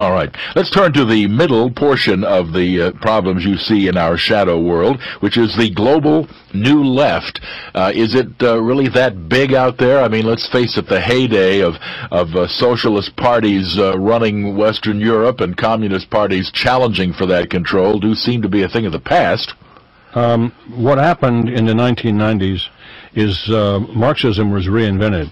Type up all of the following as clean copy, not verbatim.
All right. Let's turn to the middle portion of the problems you see in our shadow world, which is the global new left. Is it really that big out there? I mean, let's face it, the heyday of socialist parties running Western Europe and communist parties challenging for that control do seem to be a thing of the past. What happened in the 1990s is Marxism was reinvented.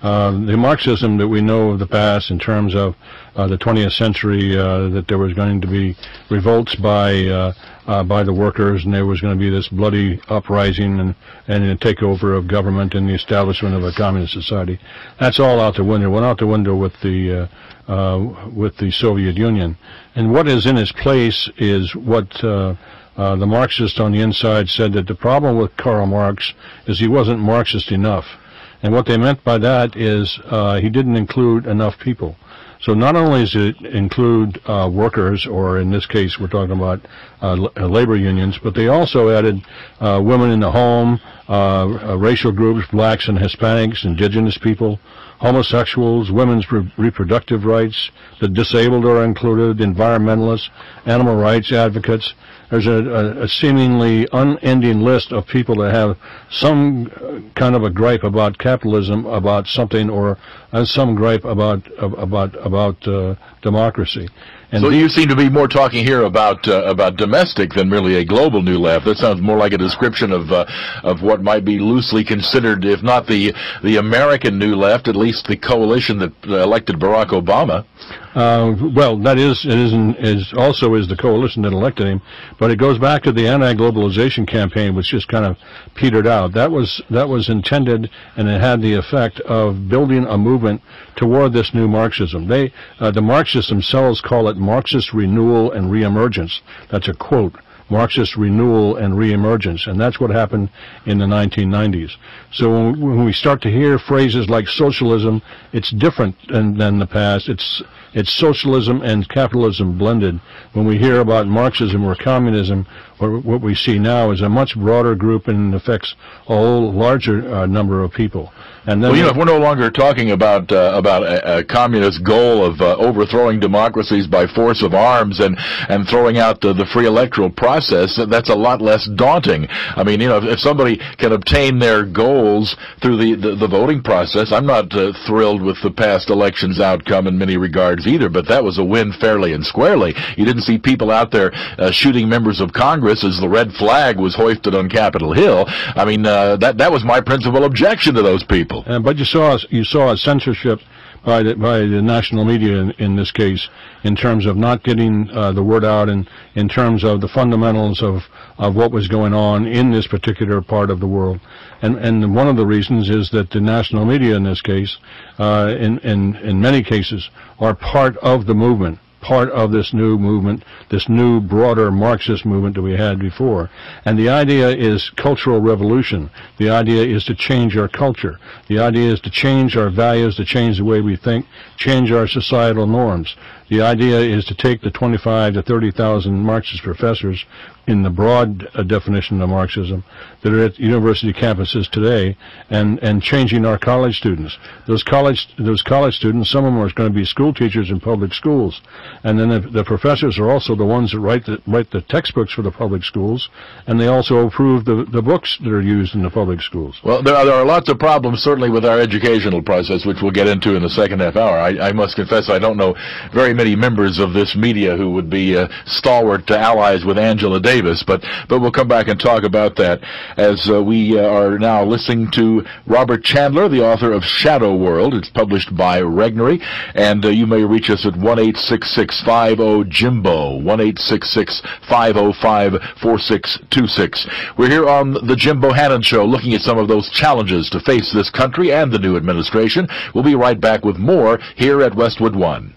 The Marxism that we know of the past in terms of the 20th century, that there was going to be revolts by the workers, and there was going to be this bloody uprising and a takeover of government and the establishment of a communist society. That's all out the window. Went out the window with the Soviet Union. And what is in its place is what the Marxists on the inside said, that the problem with Karl Marx is he wasn't Marxist enough. And what they meant by that is he didn't include enough people. So not only does it include workers, or in this case we're talking about labor unions, but they also added women in the home, racial groups, blacks and Hispanics, indigenous people, homosexuals, women's reproductive rights, the disabled are included, environmentalists, animal rights advocates. There's a seemingly unending list of people that have some kind of a gripe about capitalism, about something, or some gripe about democracy. And so you seem to be more talking here about domestic than really a global new left. That sounds more like a description of what might be loosely considered, if not the American new left, at least the coalition that elected Barack Obama. Well, that is also the coalition that elected him, but it goes back to the anti-globalization campaign, which just kind of petered out. That was intended, and it had the effect of building a movement toward this new Marxism. The Marxists themselves call it Marxist renewal and reemergence. That's a quote. Marxist renewal and reemergence, and that's what happened in the 1990s. So when we start to hear phrases like socialism, it's different than the past. It's socialism and capitalism blended. When we hear about Marxism or communism, or what we see now is a much broader group and affects a whole larger number of people. And then, well, if we're no longer talking about a communist goal of overthrowing democracies by force of arms and throwing out the free electoral process, that's a lot less daunting. I mean, if somebody can obtain their goals through the voting process, I'm not thrilled with the past election's outcome in many regards either, but that was a win fairly and squarely. You didn't see people out there shooting members of Congress as the red flag was hoisted on Capitol Hill. I mean, that was my principal objection to those people. But you saw a censorship by the national media in this case, in terms of not getting the word out, and in terms of the fundamentals of what was going on in this particular part of the world. And one of the reasons is that the national media in this case, in many cases, are part of the movement, part of this new movement, this new broader Marxist movement that we had before. And the idea is cultural revolution. The idea is to change our culture. The idea is to change our values, to change the way we think, change our societal norms. The idea is to take the 25 to 30,000 Marxist professors in the broad definition of Marxism that are at university campuses today, and changing our college students. Those college students, some of them are going to be school teachers in public schools, and then the professors are also the ones that write the textbooks for the public schools, and they also approve the books that are used in the public schools. Well, there are lots of problems certainly with our educational process, which we'll get into in the second half hour. I must confess I don't know very many members of this media who would be stalwart allies with Angela Davis, but we'll come back and talk about that as we are now listening to Robert Chandler, the author of Shadow World. It's published by Regnery, and you may reach us at 1-866-50-JIMBO, 1-866-505-4626. We're here on the Jimbo Hannon Show, looking at some of those challenges to face this country and the new administration. We'll be right back with more here at Westwood One.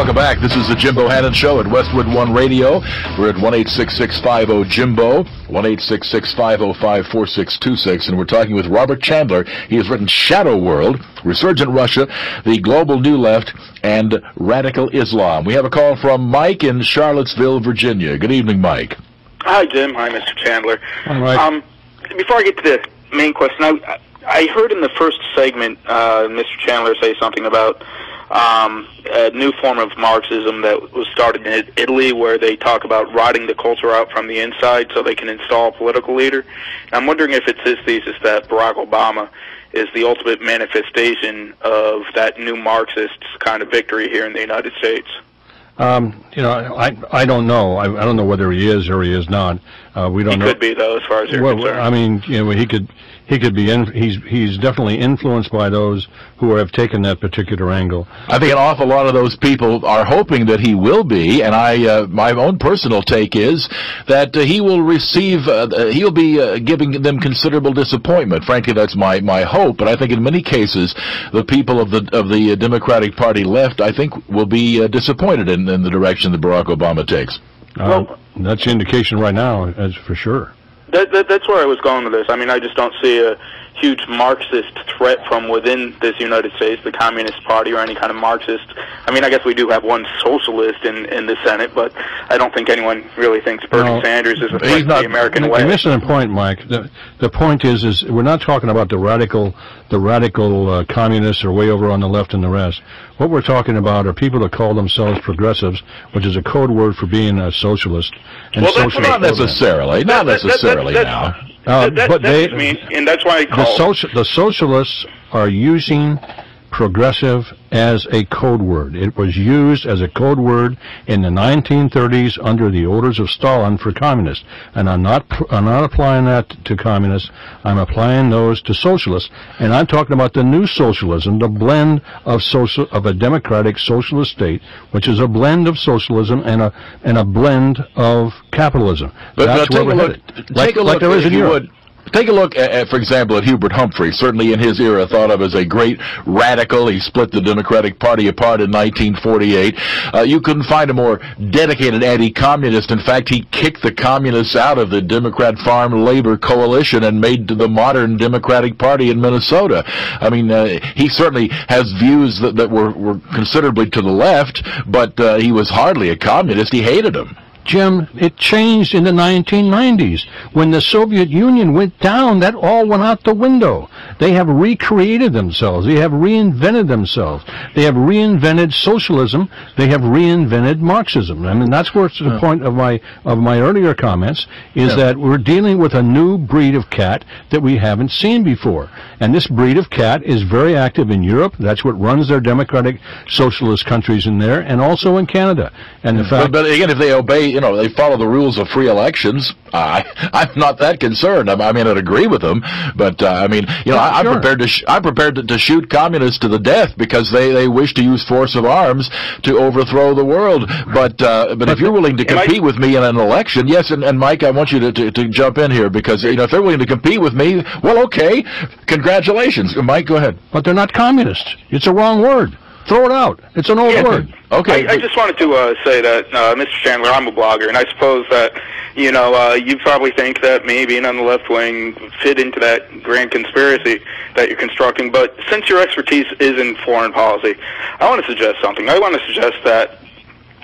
Welcome back. This is the Jimbo Hannon Show at Westwood One Radio. We're at 1-866-50-JIMBO, 1-866-505-4626, and we're talking with Robert Chandler. He has written Shadow World, Resurgent Russia, the Global New Left, and Radical Islam. We have a call from Mike in Charlottesville, Virginia. Good evening, Mike. Hi, Jim. Hi, Mr. Chandler. Hi, Mike. Before I get to the main question, I heard in the first segment Mr. Chandler say something about a new form of Marxism that was started in Italy, where they talk about rotting the culture out from the inside so they can install a political leader. I'm wondering if it's his thesis that Barack Obama is the ultimate manifestation of that new Marxist kind of victory here in the United States. I don't know. I don't know whether he is or he is not. We don't know. He could be, though, as far as you're concerned. I mean, he could be. He's definitely influenced by those who have taken that particular angle. I think an awful lot of those people are hoping that he will be, and my own personal take is that he will receive. He'll be giving them considerable disappointment. Frankly, that's my hope. But I think in many cases, the people of the Democratic Party left, I think, will be disappointed in the direction that Barack Obama takes. Well, that's the indication right now, as for sure. That's where I was going with this. I mean, I just don't see a huge Marxist threat from within this United States, the Communist Party, or any kind of Marxist. I mean, I guess we do have one socialist in the Senate, but I don't think anyone really thinks Bernie Sanders is a threat to the American way. You're missing the point, Mike. The point is we're not talking about the radical communists or way over on the left and the rest. What we're talking about are people that call themselves progressives, which is a code word for being a socialist. And well, that's not necessarily. Not necessarily now. But they, and that's why I call the socialists are using progressive as a code word. It was used as a code word in the 1930s under the orders of Stalin for communists. And I'm not applying that to communists. I'm applying those to socialists. And I'm talking about the new socialism, the blend of a democratic socialist state, which is a blend of socialism and a blend of capitalism. But that's where we're headed. Take a look, if you would. Take a look, for example, at Hubert Humphrey, certainly in his era thought of as a great radical. He split the Democratic Party apart in 1948. You couldn't find a more dedicated anti-communist. In fact, he kicked the communists out of the Democrat Farm Labor Coalition and made the modern Democratic Party in Minnesota. I mean, he certainly has views that were considerably to the left, but he was hardly a communist. He hated them. Jim, it changed in the 1990s. When the Soviet Union went down, that all went out the window. They have recreated themselves. They have reinvented themselves. They have reinvented socialism. They have reinvented Marxism. I mean, that's where the point of my earlier comments is that we're dealing with a new breed of cat that we haven't seen before. And this breed of cat is very active in Europe. That's what runs their democratic socialist countries in there, and also in Canada. And the fact, but again, if they obey, they follow the rules of free elections, I'm not that concerned. I mean, I'd agree with them, but I'm prepared to shoot communists to the death because they wish to use force of arms to overthrow the world. But if you're willing to compete with me in an election, yes, and Mike, I want you to jump in here because if they're willing to compete with me, well, okay, congratulations, Mike. Go ahead. But they're not communists. It's a wrong word. Throw it out. It's an old word. Okay. I just wanted to say that, Mr. Chandler, I'm a blogger, and I suppose that, you probably think that me being on the left wing fit into that grand conspiracy that you're constructing. But since your expertise is in foreign policy, I want to suggest something. I want to suggest that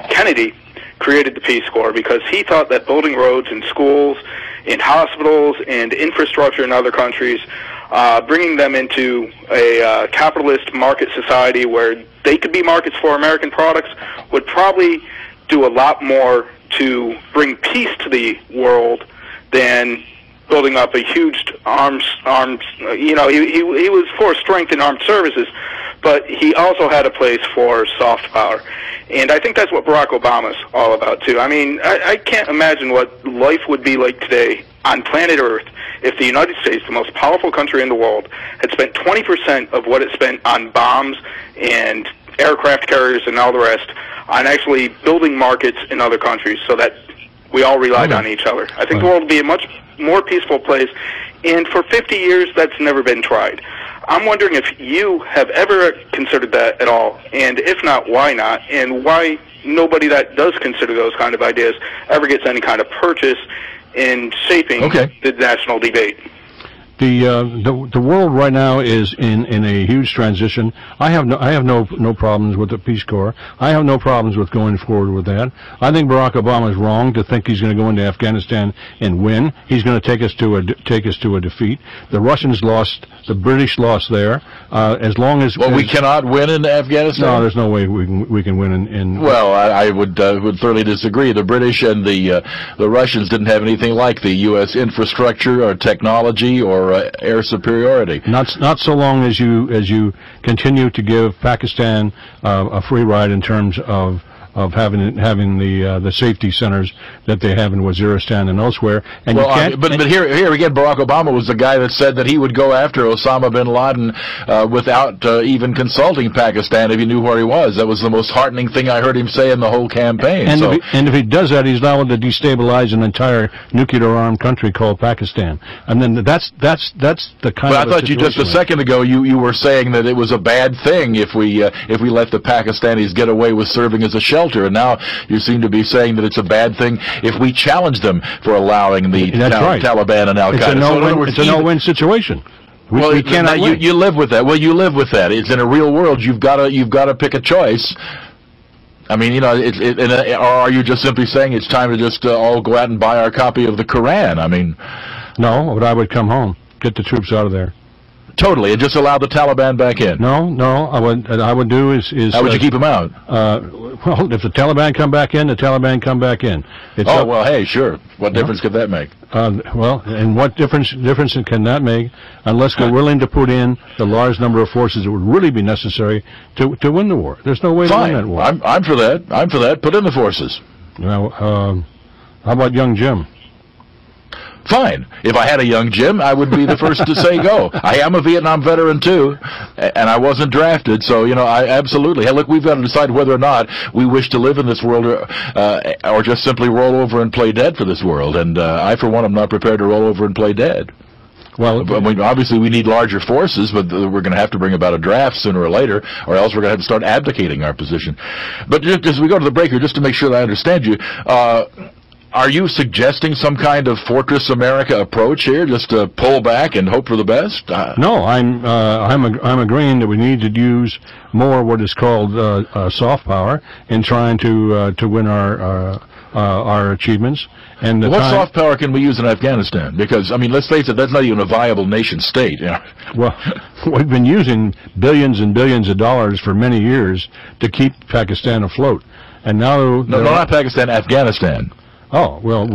Kennedy created the Peace Corps because he thought that building roads and schools and hospitals and infrastructure in other countries, bringing them into a capitalist market society where they could be markets for American products would probably do a lot more to bring peace to the world than building up a huge arms. He was for strength in armed services, but he also had a place for soft power. And I think that's what Barack Obama's all about, too. I mean, I can't imagine what life would be like today on planet Earth if the United States, the most powerful country in the world, had spent 20% of what it spent on bombs and aircraft carriers and all the rest on actually building markets in other countries so that we all relied on each other. I think the world would be a much more peaceful place, and for 50 years, that's never been tried. I'm wondering if you have ever considered that at all, and if not, why not, and why nobody that does consider those kind of ideas ever gets any kind of purchase in shaping the national debate. The world right now is in a huge transition. I have no problems with the Peace Corps. I have no problems with going forward with that. I think Barack Obama is wrong to think he's going to go into Afghanistan and win. He's going to take us to a defeat. The Russians lost. The British lost there. As long as we cannot win in Afghanistan. No, there's no way we can win in. Well, I would thoroughly disagree. The British and the Russians didn't have anything like the U.S. infrastructure or technology or air superiority. Not so long as you continue to give Pakistan a free ride in terms of having the safety centers that they have in Waziristan and elsewhere. And but here again, Barack Obama was the guy that said that he would go after Osama bin Laden without even consulting Pakistan if he knew where he was. That was the most heartening thing I heard him say in the whole campaign. And if he does that, he's liable to destabilize an entire nuclear-armed country called Pakistan. And then that's the kind of. But I thought you just a second ago you were saying that it was a bad thing if we let the Pakistanis get away with serving as a shelter. And now you seem to be saying that it's a bad thing if we challenge them for allowing the Taliban and Al-Qaeda. It's a no-win situation. We cannot. You live with that. Well, you live with that. It's in a real world. You've got to pick a choice. I mean, or are you just simply saying it's time to just all go out and buy our copy of the Quran? I mean, no. But I would come home, get the troops out of there. Totally, and just allow the Taliban back in. No. I would do is how would you keep them out? Well, if the Taliban come back in, the Taliban come back in. Well, hey, sure. What difference could that make? Well, and what difference can that make unless we're willing to put in the large number of forces that would really be necessary to win the war? There's no way to win that war. I'm for that. I'm for that. Put in the forces. Now, how about young Jim? Fine. If I had a young Jim, I would be the first to say go. I am a Vietnam veteran, too, and I wasn't drafted, so, I absolutely. Hey, look, we've got to decide whether or not we wish to live in this world or just simply roll over and play dead for this world, and I, for one, am not prepared to roll over and play dead. Well, I mean, obviously we need larger forces, but we're going to have to bring about a draft sooner or later, or else we're going to have to start abdicating our position. But just as we go to the break here, just to make sure that I understand you, are you suggesting some kind of Fortress America approach here, just to pull back and hope for the best? No, I'm agreeing that we need to use more what is called soft power in trying to win our achievements. And what soft power can we use in Afghanistan? Because, I mean, let's face it, that's not even a viable nation state. Well, we've been using billions and billions of dollars for many years to keep Pakistan afloat, and now no, not Pakistan, Afghanistan. Oh, well,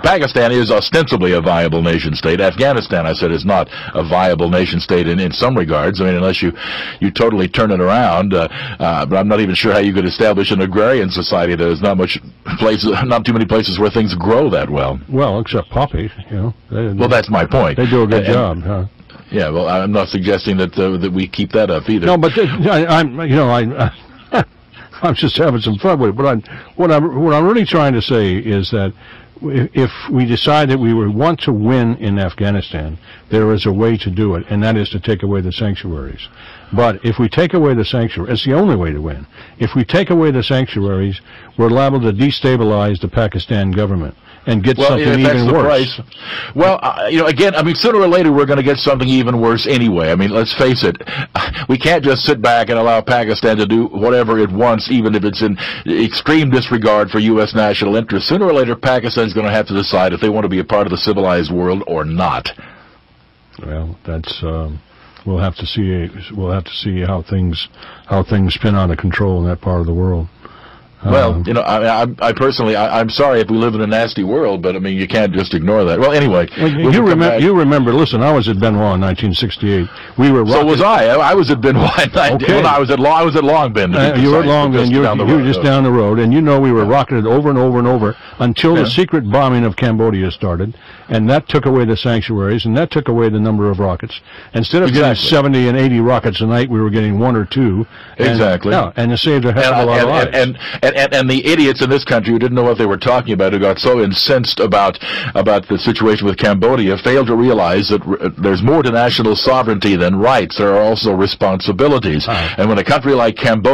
Pakistan is ostensibly a viable nation state. Afghanistan, I said, is not a viable nation state in some regards. I mean, unless you totally turn it around. But I'm not even sure how you could establish an agrarian society. There's not too many places where things grow that well. Well, except poppy, Well, that's my point. They do a good job, huh? Yeah, well, I'm not suggesting that we keep that up either. No, but I'm just having some fun with it. But what I'm really trying to say is that if we decide that we want to win in Afghanistan, there is a way to do it, and that is to take away the sanctuaries. But if we take away the sanctuaries, it's the only way to win. If we take away the sanctuaries, we're liable to destabilize the Pakistan government and get something even worse. Price. Well, again, I mean, sooner or later we're going to get something even worse anyway. I mean, let's face it. We can't just sit back and allow Pakistan to do whatever it wants, even if it's in extreme disregard for U.S. national interests. Sooner or later, Pakistan's going to have to decide if they want to be a part of the civilized world or not. Well, that's we'll have to see. We'll have to see how things spin out of control in that part of the world. Well, I personally, I'm sorry if we live in a nasty world, but I mean, you can't just ignore that. Well, anyway, you remember? Listen, I was at Benoit in 1968. We were. So was I. I was at Benoit. Okay. Well, I was at Long Binh. You were at Long Binh. You were just down the road, and we were rocketed over and over and over until the secret bombing of Cambodia started, and that took away the sanctuaries, and that took away the number of rockets. Instead of getting 70 and 80 rockets a night, we were getting 1 or 2. Exactly. And it saved a hell of a lot of lives. And the idiots in this country who didn't know what they were talking about, who got so incensed about the situation with Cambodia, failed to realize that there's more to national sovereignty than rights. There are also responsibilities. And when a country like Cambodia